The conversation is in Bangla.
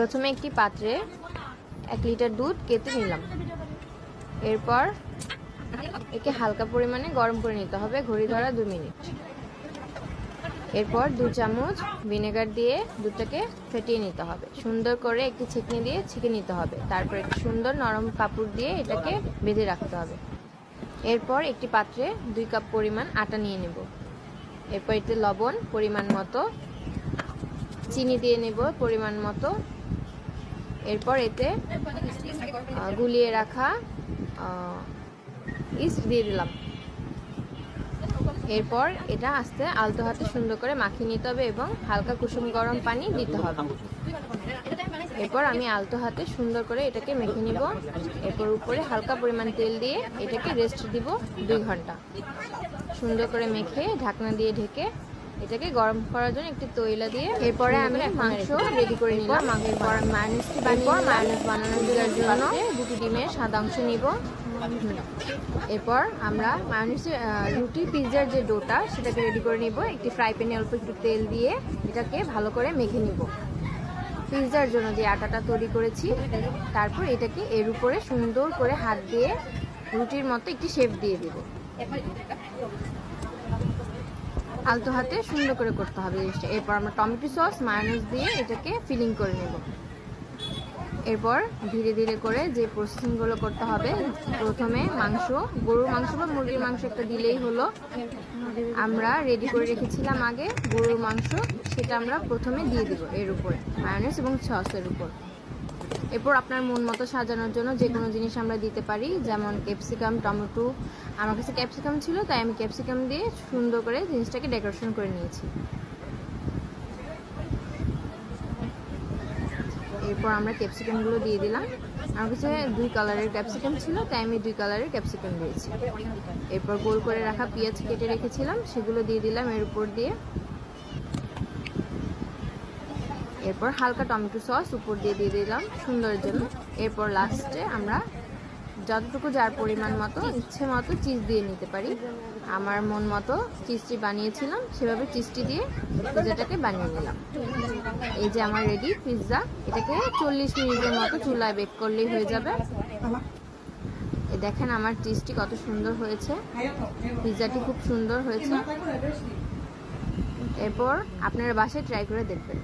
প্রথমে একটি পাত্রে 1 লিটার দুধ কেটে নিলাম। এরপর একে হালকা পরিমাণে গরম করে নিতে হবে, ঘড়ি ধরা 2 মিনিট। এরপর 2 চামচ ভিনেগার দিয়ে দুধটাকে ফেটিয়ে নিতে হবে। সুন্দর করে একটি ছেঁকনি দিয়ে ছেঁকে নিতে হবে। তারপর একটি সুন্দর নরম কাপড় দিয়ে এটাকে বেঁধে রাখতে হবে। এরপর একটি পাত্রে 2 কাপ পরিমাণ আটা নিয়ে নেব। এরপর এতে লবণ পরিমাণ মতো, চিনি দিয়ে নেব পরিমাণ মতো। এরপর এতে গুলিয়ে রাখা ইস্ট দিয়ে দিলাম। এরপর এটা আস্তে আলতো হাতে সুন্দর করে মাখিয়ে নিতে হবে এবং হালকা কুসুম গরম পানি দিতে হবে। এরপর আমি আলতো হাতে সুন্দর করে এটাকে মেখে নিব। এরপর উপরে হালকা পরিমাণ তেল দিয়ে এটাকে রেস্ট দিব 2 ঘন্টা। সুন্দর করে মেখে ঢাকনা দিয়ে ঢেকে এটাকে গরম করার জন্য একটি তৈলা দিয়ে এরপরে আমি মাংস রেডি করে নিলাম। এরপর মায়োনিজ বানানোর জন্য 2টি ডিমের সাদা অংশ নিব। এরপর আমরা মায়োনিজ রুটি পিৎজার যে ডোটা সেটাকে রেডি করে নিব। একটি ফ্রাই প্যানে অল্প একটু তেল দিয়ে এটাকে ভালো করে মেখে নিব। পিৎজার জন্য যে আটাটা তৈরি করেছি তারপর এটাকে এর উপরে সুন্দর করে হাত দিয়ে রুটির মতো একটি শেপ দিয়ে দিব। আলতো হাতে সুন্দর করে করতে হবে জিনিসটা। এরপর আমরা টমেটো সস মায়োনিজ দিয়ে এটাকে ফিলিং করে নেব। এরপর ধীরে ধীরে করে যে প্রসেসিংগুলো করতে হবে, প্রথমে মাংস, গরুর মাংস বা মুরগির মাংস একটা দিলেই হলো। আমরা রেডি করে রেখেছিলাম আগে গরুর মাংস, সেটা আমরা প্রথমে দিয়ে দিব এর উপরে মায়োনিজ এবং সসের উপর। এরপর আপনার মন মতো সাজানোর জন্য যে কোনো জিনিস আমরা দিতে পারি, যেমন ক্যাপসিকাম, টমেটো। আমার কাছে ক্যাপসিকাম ছিল তাই আমি ক্যাপসিকাম দিয়ে সুন্দর করে জিনিসটাকে ডেকোরেশন করে নিয়েছি। এরপর আমরা ক্যাপসিকামগুলো দিয়ে দিলাম। আমার কাছে 2 কালারের ক্যাপসিকাম ছিল তাই আমি 2 কালারের ক্যাপসিকাম দিয়েছি। এরপর গোল করে রাখা পেঁয়াজ কেটে রেখেছিলাম সেগুলো দিয়ে দিলাম এর উপর দিয়ে। এরপর হালকা টমেটো সস উপর দিয়ে দিলাম সুন্দরের জন্য। এরপর লাস্টে আমরা যতটুকু যার পরিমাণ মতো ইচ্ছে মতো চিজ দিয়ে নিতে পারি। আমার মন মতো চিজটি বানিয়েছিলাম, সেভাবে চিজটি দিয়ে পিৎজাটাকে বানিয়ে নিলাম। এই যে আমার রেডি পিৎজা। এটাকে 40 মিনিটের মতো চুলায় বেক করলেই হয়ে যাবে। দেখেন আমার চিজটি কত সুন্দর হয়েছে, পিৎজাটি খুব সুন্দর হয়েছে। এরপর আপনারা বাসায় ট্রাই করে দেখবেন।